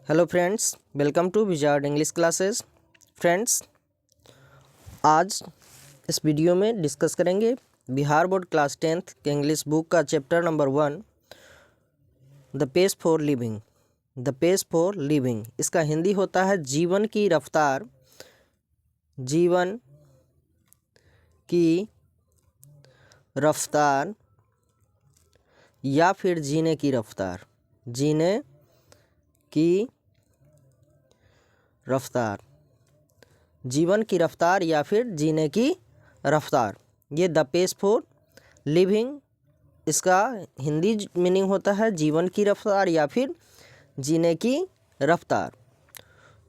Hello friends, welcome to wizard English classes. Friends, आज इस video में डिस्कस करेंगे बिहार बोर्ड क्लास 10th के इंग्लिश बुक का chapter number 1, the pace for living. The pace for living इसका हिंदी होता है जीवन की रफ्तार। जीवन की रफ्तार या फिर जीने की रफ्तार। जीने की रफ्तार, जीवन की रफ्तार या फिर जीने की रफ्तार, ये द पेस फॉर लिविंग इसका हिंदी मीनिंग होता है जीवन की रफ्तार या फिर जीने की रफ्तार।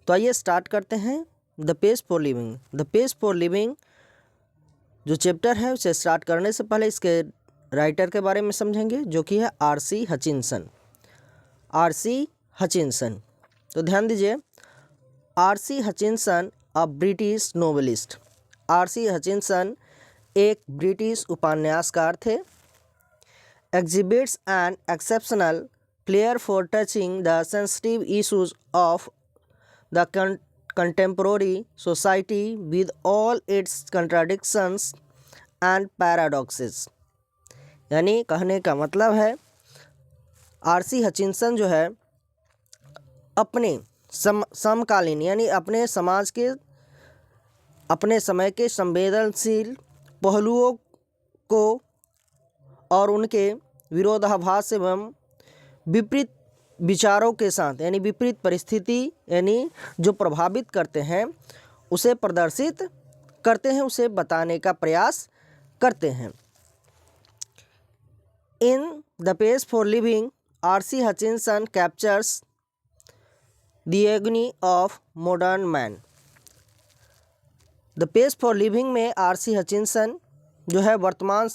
तो आइए स्टार्ट करते हैं the pace for living. The pace for living जो चैप्टर है उसे स्टार्ट करने से पहले इसके राइटर के बारे में समझेंगे, जो कि है आर.सी. हचिंसन। आर.सी. हचिंसन, तो ध्यान दीजिए, RC. Hutchinson a British novelist. RC. Hutchinson एक ब्रिटिश उपन्यासकार थे। Exhibits an exceptional flare for touching the sensitive issues of the contemporary society with all it's contradictions and paradoxes. यानी कहने का मतलब है आर.सी. हचिंसन जो है अपने समकालीन यानी अपने समाज के अपने समय के संवेदनशील पहलुओं को और उनके विरोधाभास एवं विपरीत विचारों के साथ यानी विपरीत परिस्थिति यानी जो प्रभावित करते हैं उसे प्रदर्शित करते हैं, उसे बताने का प्रयास करते हैं। In the pace for living R C. Hutchinson captures the agony of modern man. The pace for living में आर.सी. हचिंसन जो है वर्तमान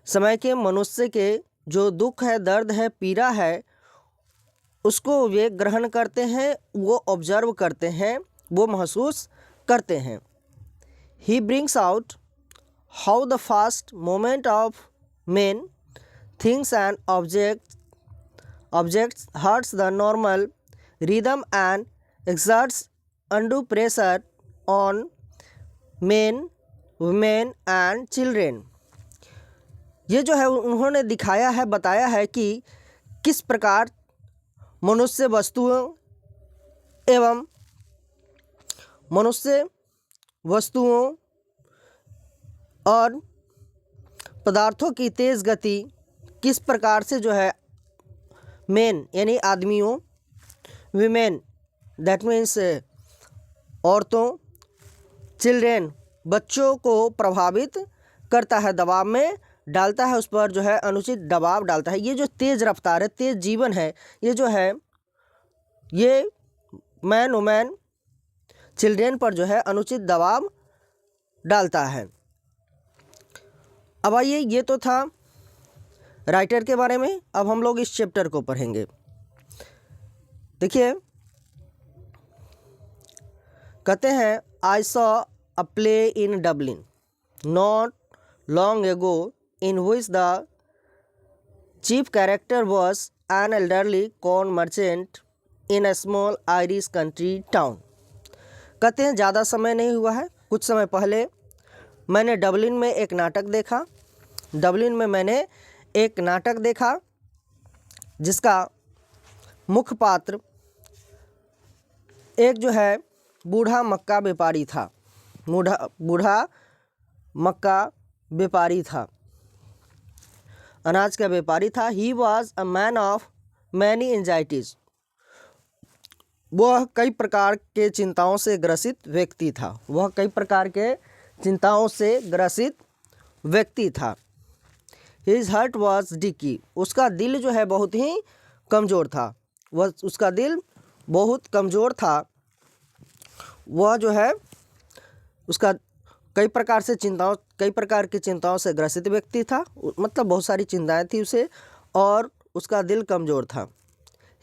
समय के मनुष्य के जो दुख है, दर्द है, पीड़ा है, उसको वे ग्रहण करते हैं, वो ऑब्जर्व करते हैं, वो महसूस करते हैं। He brings out how the fast moment of main things and objects hurts the normal rhythm and exerts undue pressure on men, women and children। ये जो है उन्होंने दिखाया है, बताया है कि किस प्रकार मनुष्य वस्तुओं और पदार्थों की तेज़ गति किस प्रकार से जो है मेन यानी आदमियों, वीमेन दैट मीन्स औरतों, चिल्ड्रेन बच्चों को प्रभावित करता है, दबाव में डालता है, उस पर जो है अनुचित दबाव डालता है। ये जो तेज़ रफ्तार है, तेज़ जीवन है, ये जो है ये मैन, वुमेन, चिल्ड्रेन पर जो है अनुचित दबाव डालता है। अब आइए, ये तो था राइटर के बारे में। अब हम लोग इस चैप्टर को पढ़ेंगे। देखिए, कहते हैं I saw a play in Dublin not long ago in which the chief character was an elderly corn merchant in a small Irish country town. कहते हैं ज़्यादा समय नहीं हुआ है, कुछ समय पहले मैंने डबलिन में एक नाटक देखा। डबलिन में मैंने एक नाटक देखा जिसका मुख्य पात्र एक जो है बूढ़ा मक्का व्यापारी था। बूढ़ा मक्का व्यापारी था, अनाज का व्यापारी था। He was a man of many anxieties. वह कई प्रकार के चिंताओं से ग्रसित व्यक्ति था। वह कई प्रकार के चिंताओं से ग्रसित व्यक्ति था। His heart was dicky। उसका दिल जो है बहुत ही कमज़ोर था। उसका दिल बहुत कमज़ोर था। वह जो है उसका कई प्रकार की चिंताओं से ग्रसित व्यक्ति था, मतलब बहुत सारी चिंताएं थी उसे, और उसका दिल कमज़ोर था।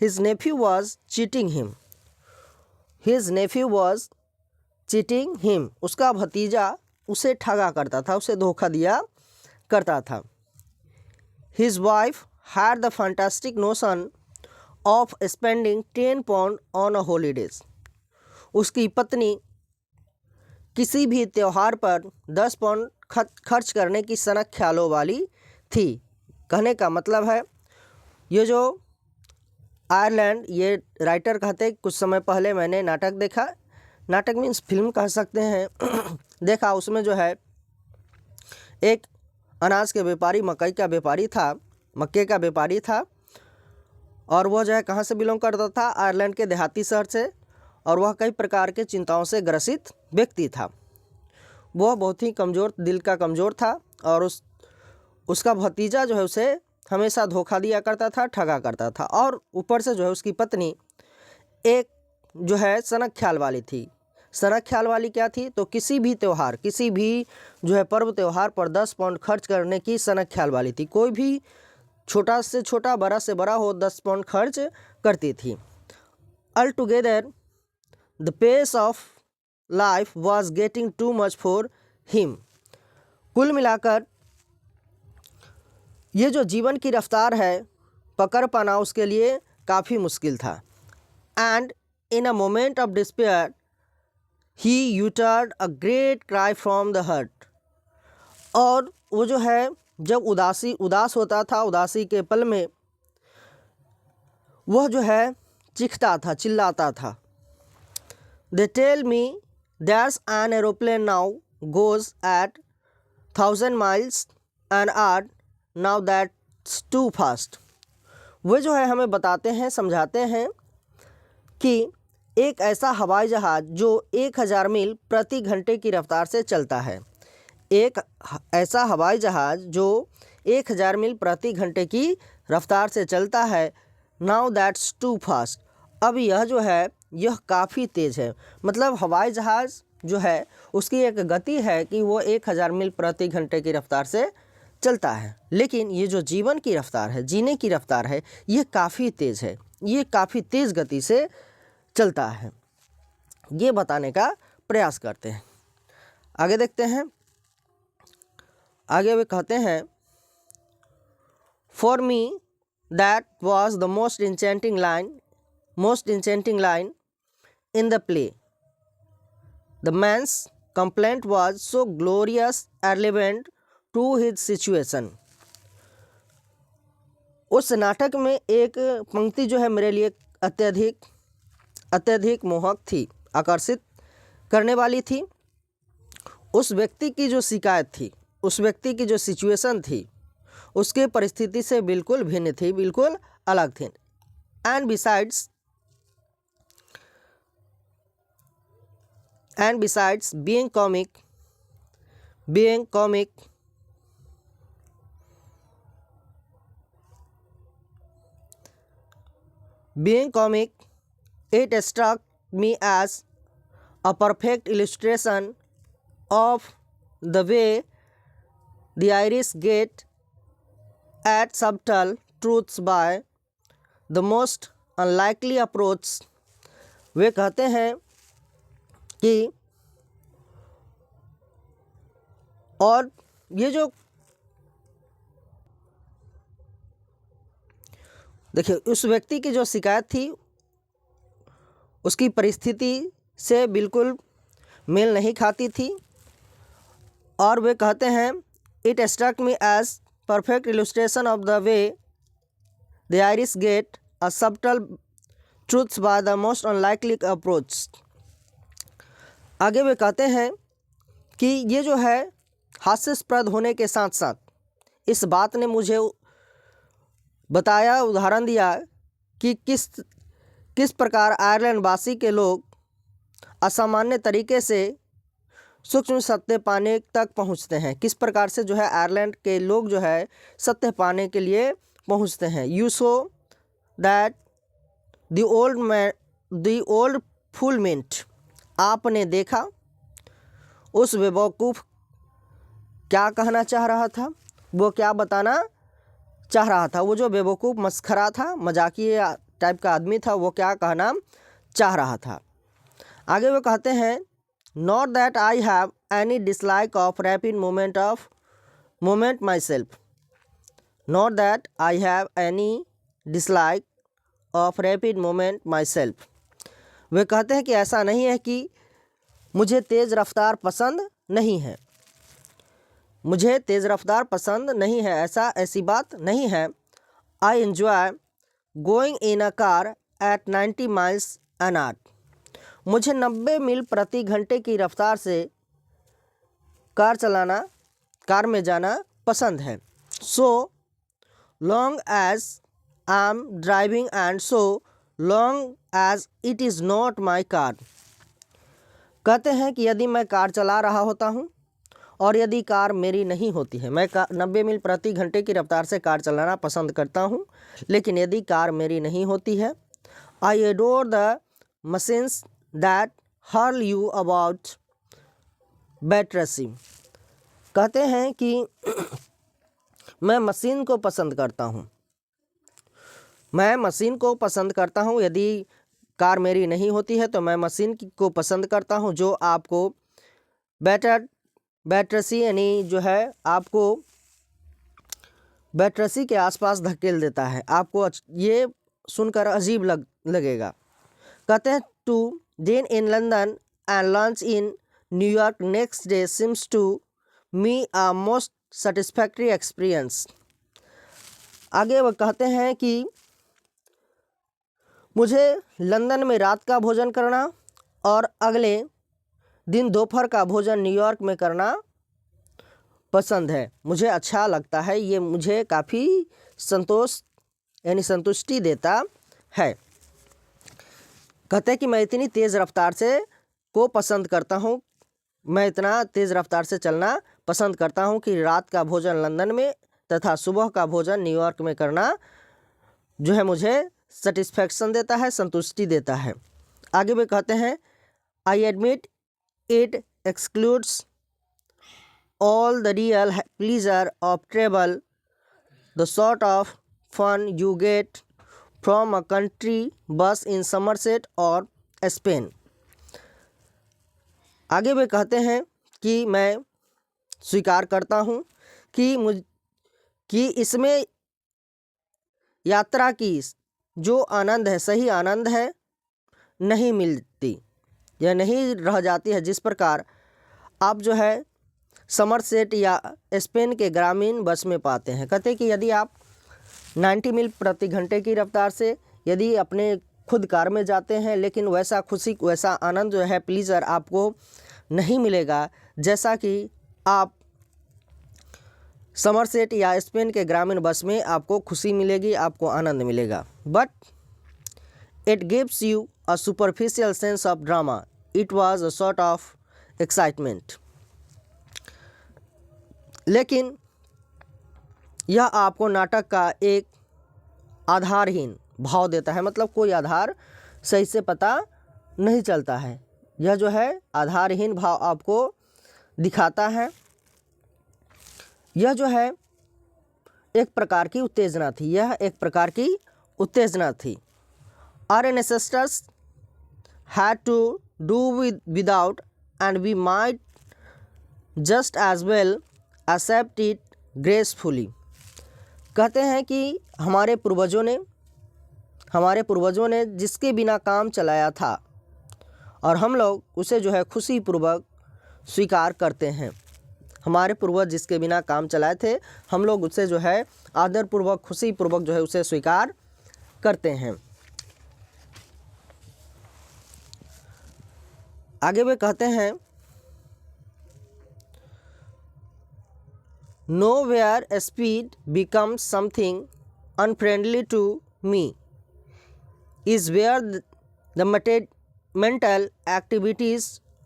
His nephew was cheating him। His nephew was cheating him। उसका भतीजा उसे ठगा करता था, उसे धोखा दिया करता था। His wife had the fantastic notion of spending 10 pound on a holidays. उसकी पत्नी किसी भी त्यौहार पर 10 पाउंड खर्च करने की सनक ख्यालों वाली थी। कहने का मतलब है ये जो आयरलैंड, ये राइटर कहते हैं कुछ समय पहले मैंने नाटक देखा, नाटक मीन्स फिल्म कह सकते हैं देखा, उसमें जो है एक अनाज के व्यापारी, मकई का व्यापारी था, मक्के का व्यापारी था, और वह जो है कहाँ से बिलोंग करता था, आयरलैंड के देहाती शहर से, और वह कई प्रकार के चिंताओं से ग्रसित व्यक्ति था। वह बहुत ही कमज़ोर, दिल का कमज़ोर था, और उसका भतीजा जो है उसे हमेशा धोखा दिया करता था, ठगा करता था, और ऊपर से जो है उसकी पत्नी एक जो है सनक ख्याल वाली थी। सनक ख्याल वाली क्या थी, तो किसी भी त्यौहार, किसी भी जो है पर्व त्यौहार पर 10 पाउंड खर्च करने की सनक ख्याल वाली थी। कोई भी छोटा से छोटा, बड़ा से बड़ा हो, 10 पाउंड खर्च करती थी। Altogether the pace of life was getting too much for him. कुल मिलाकर ये जो जीवन की रफ्तार है, पकड़ पाना उसके लिए काफ़ी मुश्किल था। And in a moment of despair he uttered a great cry from the heart. और वो जो है जब उदास होता था, उदासी के पल में वह जो है चीखता था, चिल्लाता था। They tell me that's an aeroplane now goes at 1000 miles an hour, now that's too fast. वे जो है हमें बताते हैं, समझाते हैं कि एक ऐसा हवाई जहाज़ जो 1000 मील प्रति घंटे की रफ्तार से चलता है, एक ऐसा हवाई जहाज़ जो 1000 मील प्रति घंटे की रफ्तार से चलता है, नाउ दैट्स टू फास्ट। अब यह जो है यह काफ़ी तेज़ है। मतलब हवाई जहाज़ जो है उसकी एक गति है कि वो 1000 मील प्रति घंटे की रफ्तार से चलता है, लेकिन ये जो जीवन की रफ्तार है, जीने की रफ्तार है, ये काफ़ी तेज़ है, ये काफ़ी तेज़ गति से चलता है। ये बताने का प्रयास करते हैं। आगे देखते हैं। आगे वे कहते हैं, for me that was the most enchanting line in the play. The man's complaint was so glorious irrelevant to his situation. उस नाटक में एक पंक्ति जो है मेरे लिए अत्यधिक मोहक थी, आकर्षित करने वाली थी। उस व्यक्ति की जो शिकायत थी, उस व्यक्ति की जो सिचुएशन थी, उसके परिस्थिति से बिल्कुल भिन्न थी, बिल्कुल अलग थी। And besides being comic, it struck me as a perfect illustration of the way the Irish get at subtle truths by the most unlikely approach। वे कहते हैं कि और ये जो देखिए उस व्यक्ति की जो शिकायत थी उसकी परिस्थिति से बिल्कुल मेल नहीं खाती थी, और वे कहते हैं it struck me as perfect illustration of the way the Irish get a subtle truths by the most unlikely approach. आगे वे कहते हैं कि ये जो है हास्यास्पद होने के साथ साथ इस बात ने मुझे बताया, उदाहरण दिया कि किस प्रकार आयरलैंड वासी के लोग असामान्य तरीके से सूक्ष्म सत्य पाने तक पहुंचते हैं। किस प्रकार से जो है आयरलैंड के लोग जो है सत्य पाने के लिए पहुंचते हैं। You so that the old fulfilment, आपने देखा उस बेवकूफ़ क्या कहना चाह रहा था, वो क्या बताना चाह रहा था। वो जो बेवकूफ़ मस्खरा था, मजाकिया टाइप का आदमी था, वो क्या कहना चाह रहा था। आगे वो कहते हैं not that I have any dislike of rapid moment myself, not that I have any dislike of rapid movement myself. वे कहते हैं कि ऐसा नहीं है कि मुझे तेज़ रफ्तार पसंद नहीं है, मुझे तेज़ रफ्तार पसंद नहीं है, ऐसी बात नहीं है। I enjoy going in a car eight 90 miles an hour. मुझे 90 मील प्रति घंटे की रफ्तार से कार में जाना पसंद है। So long as I am driving and so long as it is not my car. कहते हैं कि यदि मैं कार चला रहा होता हूँ और यदि कार मेरी नहीं होती है, मैं 90 मील प्रति घंटे की रफ्तार से कार चलाना पसंद करता हूँ, लेकिन यदि कार मेरी नहीं होती है, I adore the machines that hurl you about bat racing. कहते हैं कि मैं मशीन को पसंद करता हूँ, मैं मशीन को पसंद करता हूँ। यदि कार मेरी नहीं होती है तो मैं मशीन को पसंद करता हूँ जो आपको बैट रेसी यानी जो है आपको बैट रेसी के आसपास धकेल देता है। आपको ये सुनकर अजीब लगेगा। कहते हैं to dine in London and lunch in New York next day seems to me a most satisfactory experience. आगे वो कहते हैं कि मुझे लंदन में रात का भोजन करना और अगले दिन दोपहर का भोजन न्यूयॉर्क में करना पसंद है, मुझे अच्छा लगता है, ये मुझे काफ़ी संतुष्टि देता है। कहते हैं कि मैं इतनी तेज़ रफ्तार से को पसंद करता हूँ, मैं इतना तेज़ रफ्तार से चलना पसंद करता हूँ कि रात का भोजन लंदन में तथा सुबह का भोजन न्यूयॉर्क में करना जो है मुझे सेटिस्फैक्शन देता है, संतुष्टि देता है। आगे भी कहते हैं I admit it excludes all the real pleasure of travel, the sort of fun you get from a country bus in Somerset और स्पेन। आगे भी कहते हैं कि मैं स्वीकार करता हूँ कि इसमें यात्रा की जो आनंद है, सही आनंद है, नहीं मिलती या नहीं रह जाती है जिस प्रकार आप जो है समरसेट या स्पेन के ग्रामीण बस में पाते हैं। कहते हैं कि यदि आप 90 मील प्रति घंटे की रफ्तार से यदि अपने खुद कार में जाते हैं, लेकिन वैसा खुशी वैसा आनंद जो है प्लीज़र आपको नहीं मिलेगा जैसा कि आप समरसेट या स्पेन के ग्रामीण बस में आपको खुशी मिलेगी, आपको आनंद मिलेगा। But it gives you a superficial sense of drama, it was a sort of excitement. लेकिन यह आपको नाटक का एक आधारहीन भाव देता है, मतलब कोई आधार सही से पता नहीं चलता है। यह जो है आधारहीन भाव आपको दिखाता है। यह जो है एक प्रकार की उत्तेजना थी, यह एक प्रकार की उत्तेजना थी। Our ancestors had to do without and we might just as well accept it gracefully। कहते हैं कि हमारे पूर्वजों ने जिसके बिना काम चलाया था और हम लोग उसे जो है खुशीपूर्वक स्वीकार करते हैं। हमारे पूर्वज जिसके बिना काम चलाए थे, हम लोग उसे जो है आदरपूर्वक खुशीपूर्वक जो है उसे स्वीकार करते हैं। आगे वे कहते हैं no where speed becomes something unfriendly to me is where the mental activities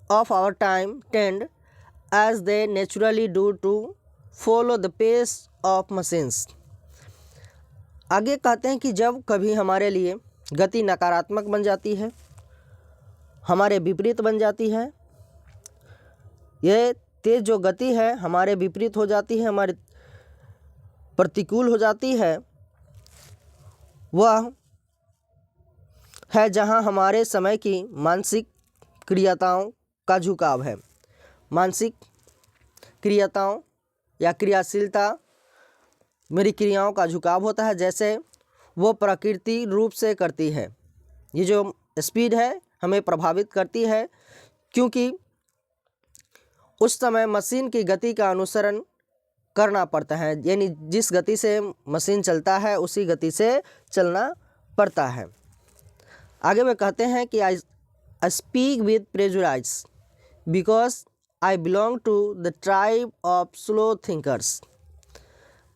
of our time tend as they naturally do to follow the pace of machines। आगे कहते हैं कि जब कभी हमारे लिए गति नकारात्मक बन जाती है, हमारे विपरीत बन जाती है, ये तेज जो गति है हमारे विपरीत हो जाती है, हमारे प्रतिकूल हो जाती है, वह है जहाँ हमारे समय की मानसिक क्रियाताओं का झुकाव है। मानसिक क्रियाताओं या क्रियाशीलता मेरी क्रियाओं का झुकाव होता है। जैसे वो प्रकृति रूप से करती है। ये जो स्पीड है हमें प्रभावित करती है, क्योंकि उस समय मशीन की गति का अनुसरण करना पड़ता है, यानी जिस गति से मशीन चलता है उसी गति से चलना पड़ता है। आगे में कहते हैं कि I speak with prejudice because I belong to the tribe of slow thinkers.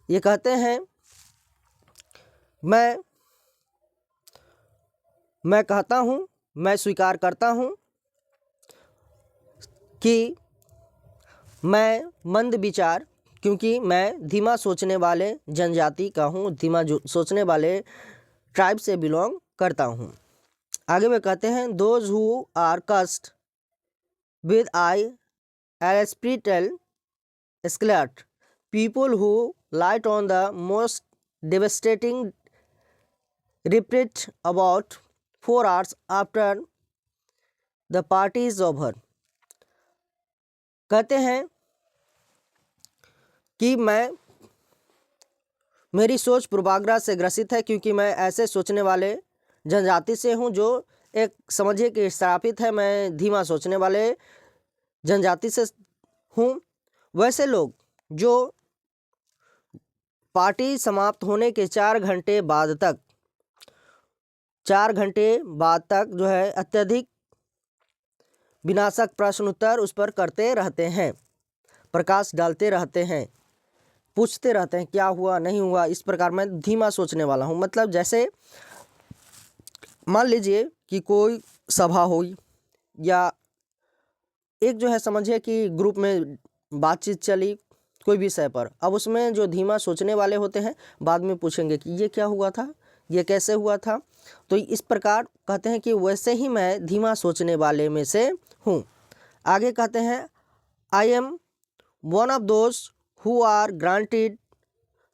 ये कहते हैं मैं कहता हूँ, मैं स्वीकार करता हूँ कि मैं मंद विचार, क्योंकि मैं धीमा सोचने वाले जनजाति का हूँ, धीमा सोचने वाले ट्राइब से बिलोंग करता हूँ। आगे में कहते हैं those who are cursed with I spiritual skeleton people who light on the most devastating repeat about 4 hours after the party is over। कहते हैं कि मेरी सोच पूर्वाग्रह से ग्रसित है, क्योंकि मैं ऐसे सोचने वाले जनजाति से हूँ जो एक समझिए कि श्रापित है। मैं धीमा सोचने वाले जनजाति से हूँ। वैसे लोग जो पार्टी समाप्त होने के 4 घंटे बाद तक जो है अत्यधिक विनाशक प्रश्न उत्तर उस पर करते रहते हैं, प्रकाश डालते रहते हैं, पूछते रहते हैं क्या हुआ नहीं हुआ। इस प्रकार मैं धीमा सोचने वाला हूँ। मतलब जैसे मान लीजिए कि कोई सभा हुई या एक जो है समझिए कि ग्रुप में बातचीत चली कोई विषय पर, अब उसमें जो धीमा सोचने वाले होते हैं बाद में पूछेंगे कि ये क्या हुआ था, ये कैसे हुआ था। तो इस प्रकार कहते हैं कि वैसे ही मैं धीमा सोचने वाले में से हूँ। आगे कहते हैं I am one of those who are granted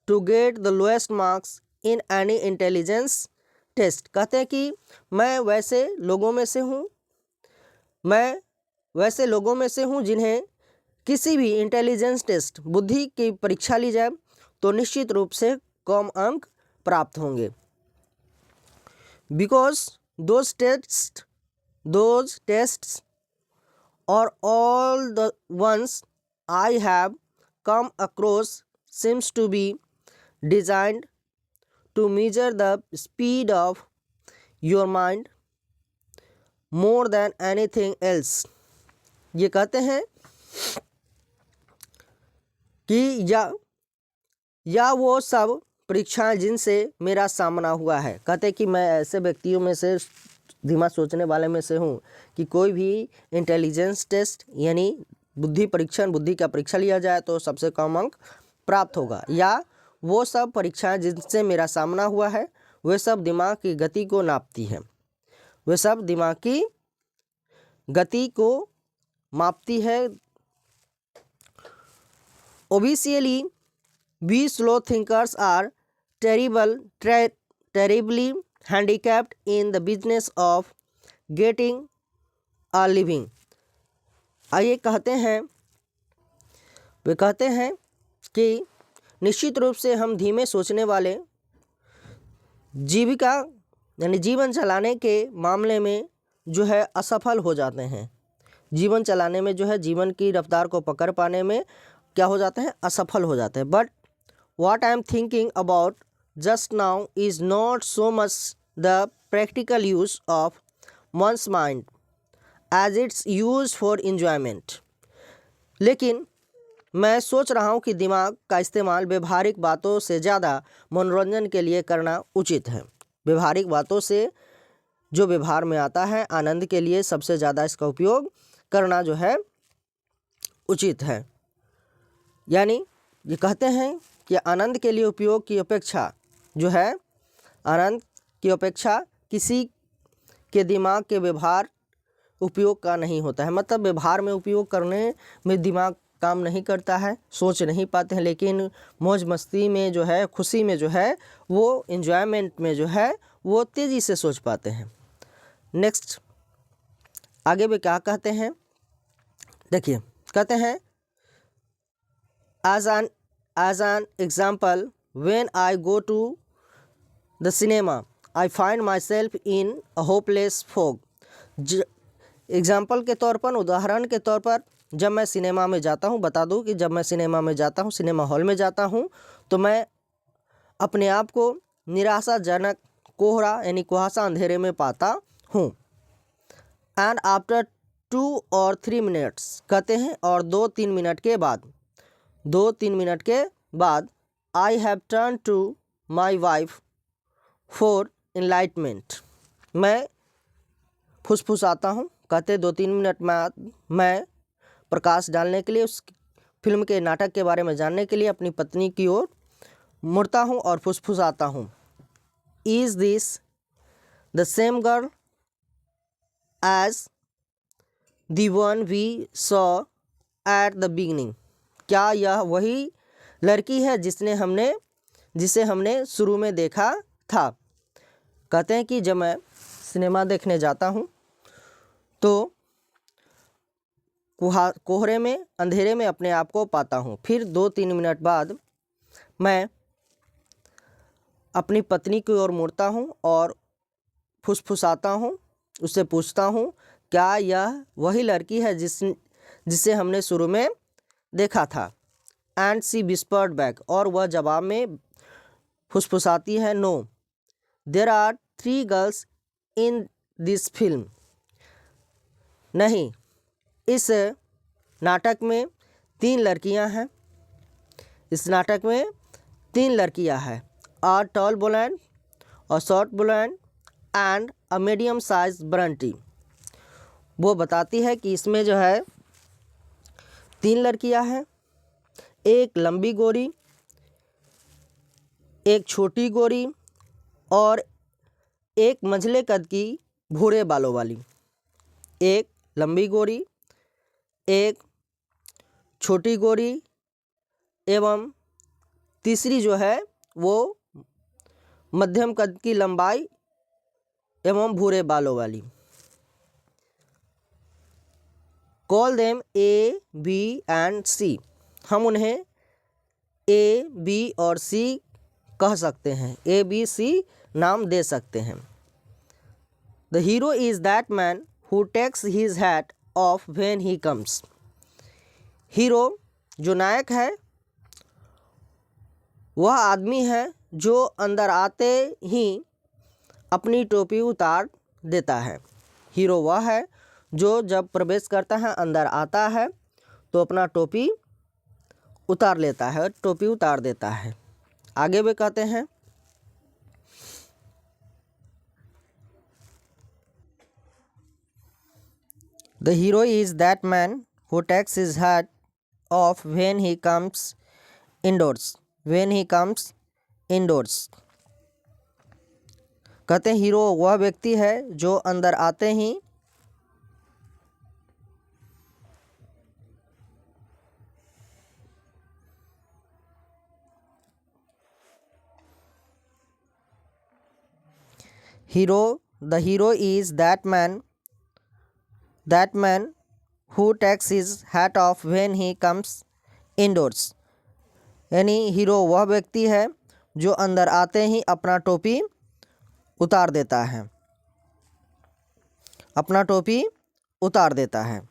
to get the lowest marks in any intelligence test. कहते हैं कि मैं वैसे लोगों में से हूँ जिन्हें किसी भी इंटेलिजेंस टेस्ट बुद्धि की परीक्षा ली जाए तो निश्चित रूप से कम अंक प्राप्त होंगे। Because those tests or all the ones I have come across seems to be designed to measure the speed of your mind more than anything else। ये कहते हैं कि या वो सब परीक्षाएं जिनसे मेरा सामना हुआ है। कहते हैं कि मैं ऐसे व्यक्तियों में से धीमा सोचने वाले में से हूँ कि कोई भी इंटेलिजेंस टेस्ट यानी बुद्धि का परीक्षा लिया जाए तो सबसे कम अंक प्राप्त होगा, या वो सब परीक्षाएं जिनसे मेरा सामना हुआ है वे सब दिमाग की गति को नापती है, वे सब दिमाग की गति को मापती है। Obviously, we slow thinkers are terribly handicapped in the business of getting a living। आइए वे कहते हैं कि निश्चित रूप से हम धीमे सोचने वाले जीविका यानी जीवन चलाने के मामले में जो है असफल हो जाते हैं। जीवन चलाने में जो है जीवन की रफ्तार को पकड़ पाने में क्या हो जाते हैं, असफल हो जाते हैं। But what I am thinking about just now is not so much the practical use of one's mind as its use for enjoyment. लेकिन मैं सोच रहा हूँ कि दिमाग का इस्तेमाल व्यवहारिक बातों से ज़्यादा मनोरंजन के लिए करना उचित है। व्यवहारिक बातों से जो व्यवहार में आता है आनंद के लिए सबसे ज़्यादा इसका उपयोग करना जो है उचित है। यानी ये कहते हैं कि आनंद के लिए उपयोग की अपेक्षा जो है आनंद की अपेक्षा किसी के दिमाग के व्यवहार उपयोग का नहीं होता है। मतलब व्यवहार में उपयोग करने में दिमाग काम नहीं करता है, सोच नहीं पाते हैं, लेकिन मौज मस्ती में जो है खुशी में जो है वो एंजॉयमेंट में जो है वो तेज़ी से सोच पाते हैं। नेक्स्ट आगे भी क्या कहते हैं, देखिए कहते हैं as an example when I go to the cinema, I find my self in a hopeless fog. Example के तौर पर, उदाहरण के तौर पर, जब मैं सिनेमा में जाता हूँ, बता दूँ कि जब मैं सिनेमा में जाता हूँ, सिनेमा हॉल में जाता हूँ, तो मैं अपने आप को निराशाजनक कोहरा यानी कुहासा अंधेरे में पाता हूँ। एंड आफ्टर 2 or 3 minutes, कहते हैं और 2-3 मिनट के बाद, 2-3 मिनट के बाद, I have turn to my wife for enlightenment, मैं फुसफुसाता हूँ, कहते 2-3 मिनट में मैं प्रकाश डालने के लिए, उस फिल्म के नाटक के बारे में जानने के लिए अपनी पत्नी की ओर मुड़ता हूँ और फुसफुसाता हूँ। Is this the same girl as the one we saw at the beginning, क्या यह वही लड़की है जिसे हमने शुरू में देखा था। कहते हैं कि जब मैं सिनेमा देखने जाता हूँ तो कोहरे में, अंधेरे में अपने आप को पाता हूँ। फिर 2-3 मिनट बाद मैं अपनी पत्नी की ओर मुड़ता हूँ और फुसफुसाता हूँ, उससे पूछता हूँ क्या यह वही लड़की है जिसे हमने शुरू में देखा था। एंड सी विस्पर्ड बैक, और वह जवाब में फुसफुसाती है, no there are 3 girls in this film, नहीं, इस नाटक में 3 लड़कियां हैं, इस नाटक में 3 लड़कियां हैं, a tall blonde, a short blonde and a medium size brunette. वो बताती है कि इसमें जो है 3 लड़कियां हैं, एक लंबी गोरी, एक छोटी गोरी और एक मंझले कद की भूरे बालों वाली। एक लंबी गोरी, एक छोटी गोरी एवं तीसरी जो है वो मध्यम कद की लंबाई एवं भूरे बालों वाली। Call them A, B and C, हम उन्हें ए, बी और सी कह सकते हैं, ए, बी, सी नाम दे सकते हैं। The hero is that man who takes his hat off when he comes, hero जो नायक है वह आदमी है जो अंदर आते ही अपनी टोपी उतार देता है। हीरो वह है जो जब प्रवेश करता है, अंदर आता है, तो अपना टोपी उतार लेता है, टोपी उतार देता है। आगे भी कहते हैं, the hero is that man who takes his hat off when he comes indoors, when he comes indoors, कहते हैं हीरो वह व्यक्ति है जो अंदर आते ही the hero is that man who takes his hat off when he comes indoors, यानी हीरो वह व्यक्ति है जो अंदर आते ही अपना टोपी उतार देता है, अपना टोपी उतार देता है।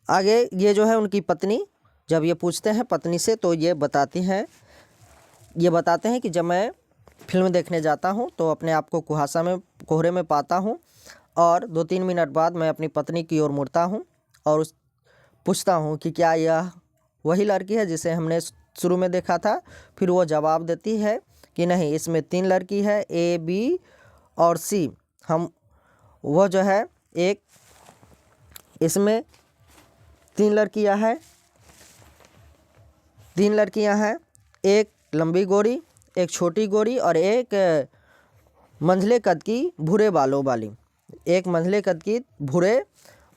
आगे ये जो है उनकी पत्नी, जब ये पूछते हैं पत्नी से तो ये बताते हैं कि जब मैं फिल्म देखने जाता हूँ तो अपने आप को कोहरे में पाता हूँ और 2-3 मिनट बाद मैं अपनी पत्नी की ओर मुड़ता हूँ और पूछता हूँ कि क्या यह वही लड़की है जिसे हमने शुरू में देखा था। फिर वो जवाब देती है कि नहीं, इसमें 3 लड़की है, ए, बी और सी। वो जो है इसमें 3 लड़कियां हैं, एक लंबी गोरी, एक छोटी गोरी और एक मंझले कद की भूरे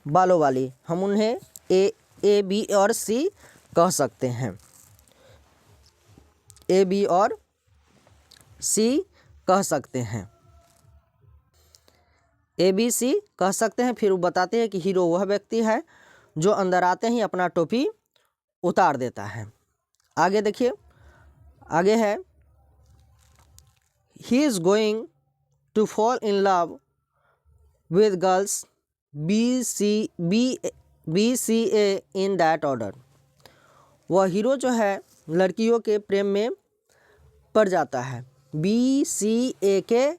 बालों वाली, हम उन्हें ए, बी और सी कह सकते हैं, ए, बी और सी कह सकते हैं, ए, बी, सी कह सकते हैं। फिर वो बताते हैं कि हीरो वह व्यक्ति है जो अंदर आते ही अपना टोपी उतार देता है। आगे देखिए, आगे है he is going to fall in love with girls BCA in that order. वह हीरो जो है लड़कियों के प्रेम में पड़ जाता है, BCA के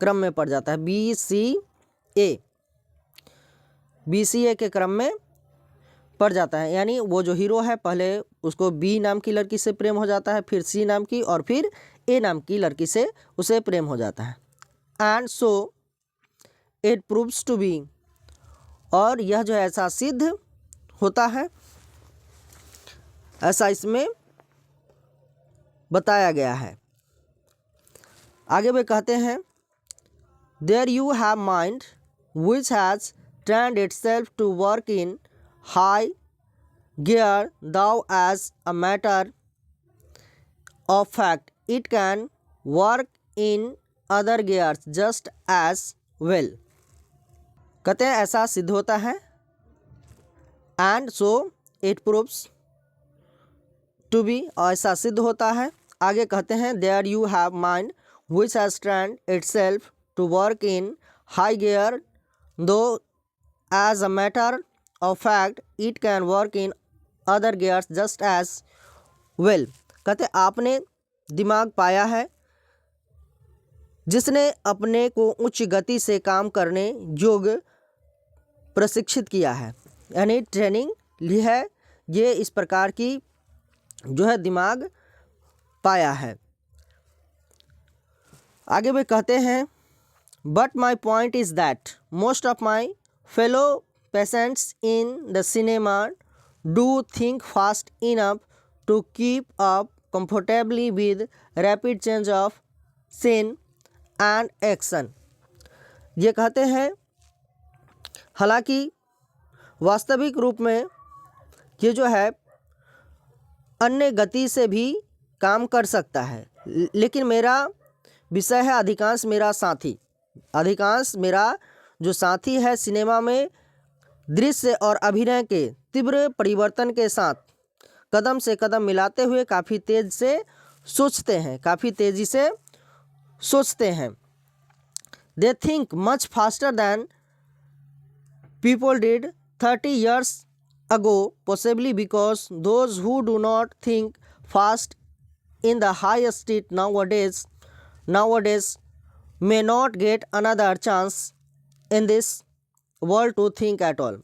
क्रम में पड़ जाता है, BCA के क्रम में पड़ जाता है। यानी वो जो हीरो है पहले उसको B नाम की लड़की से प्रेम हो जाता है, फिर C नाम की और फिर A नाम की लड़की से उसे प्रेम हो जाता है। And so it proves to be, और यह जो ऐसा सिद्ध होता है, ऐसा इसमें बताया गया है। आगे वे कहते हैं there you have mind which has trained itself to work in high gear though as a matter of fact it can work in other gears just as well. कहते हैं ऐसा सिद्ध होता है, and so it proves to be, ऐसा सिद्ध होता है। आगे कहते हैं there you have mind which has trained itself to work in high gear though as a matter of fact it can work in other gears just as well. कहते आपने दिमाग पाया है जिसने अपने को उच्च गति से काम करने योग्य प्रशिक्षित किया है, यानी ट्रेनिंग ली है, ये इस प्रकार की जो है दिमाग पाया है। आगे वे कहते हैं but my point is that most of my fellow patients in the cinema do think fast enough to keep up comfortably with rapid change of scene and action. ये कहते हैं हालांकि वास्तविक रूप में ये जो है अन्य गति से भी काम कर सकता है, लेकिन मेरा विषय है अधिकांश मेरा जो साथी है सिनेमा में दृश्य और अभिनय के तीव्र परिवर्तन के साथ कदम से कदम मिलाते हुए काफ़ी तेज़ी से सोचते हैं। They think much faster than people did 30 years ago, possibly because those who do not think fast in the high street nowadays may not get another chance in this world to think at all।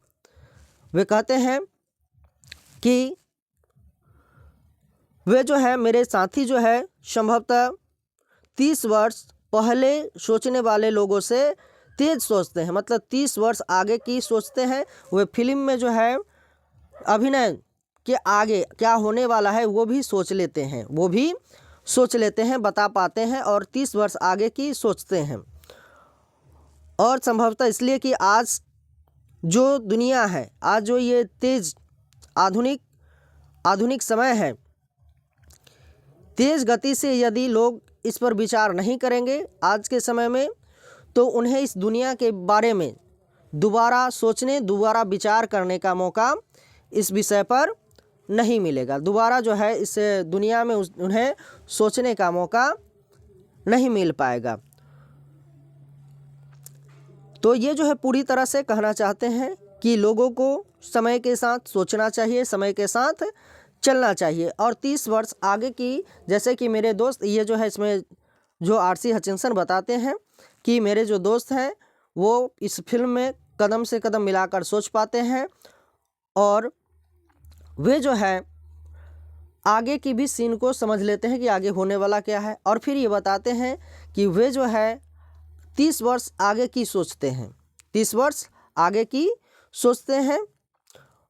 वे कहते हैं कि वे जो है मेरे साथी जो है संभवतः 30 वर्ष पहले सोचने वाले लोगों से तेज सोचते हैं, मतलब 30 वर्ष आगे की सोचते हैं। वे फिल्म में जो है अभिनय के आगे क्या होने वाला है वो भी सोच लेते हैं, बता पाते हैं और 30 वर्ष आगे की सोचते हैं। और संभवतः इसलिए कि आज जो दुनिया है, आज जो ये तेज आधुनिक समय है, तेज गति से यदि लोग इस पर विचार नहीं करेंगे आज के समय में, तो उन्हें इस दुनिया के बारे में दोबारा विचार करने का मौका इस विषय पर नहीं मिलेगा। दोबारा जो है इस दुनिया में उन्हें सोचने का मौका नहीं मिल पाएगा। तो ये जो है पूरी तरह से कहना चाहते हैं कि लोगों को समय के साथ सोचना चाहिए, समय के साथ चलना चाहिए। और 30 वर्ष आगे की, जैसे कि मेरे दोस्त ये जो है इसमें जो RC हचिंसन बताते हैं कि मेरे जो दोस्त हैं वो इस फिल्म में कदम से कदम मिलाकर सोच पाते हैं और वे जो है आगे की भी सीन को समझ लेते हैं कि आगे होने वाला क्या है। और फिर ये बताते हैं कि वे जो है 30 वर्ष आगे की सोचते हैं, 30 वर्ष आगे की सोचते हैं।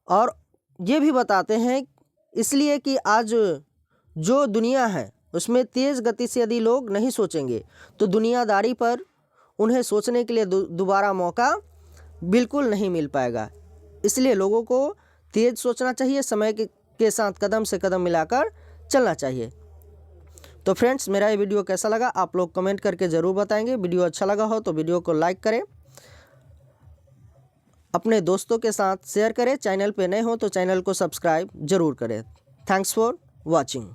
और ये भी बताते हैं इसलिए कि आज जो दुनिया है उसमें तेज़ गति से यदि लोग नहीं सोचेंगे तो दुनियादारी पर उन्हें सोचने के लिए दोबारा मौका बिल्कुल नहीं मिल पाएगा। इसलिए लोगों को तेज़ सोचना चाहिए, समय के साथ कदम से कदम मिलाकर चलना चाहिए। तो फ्रेंड्स, मेरा ये वीडियो कैसा लगा आप लोग कमेंट करके ज़रूर बताएंगे। वीडियो अच्छा लगा हो तो वीडियो को लाइक करें, अपने दोस्तों के साथ शेयर करें, चैनल पे नए हो तो चैनल को सब्सक्राइब ज़रूर करें। Thanks for watching.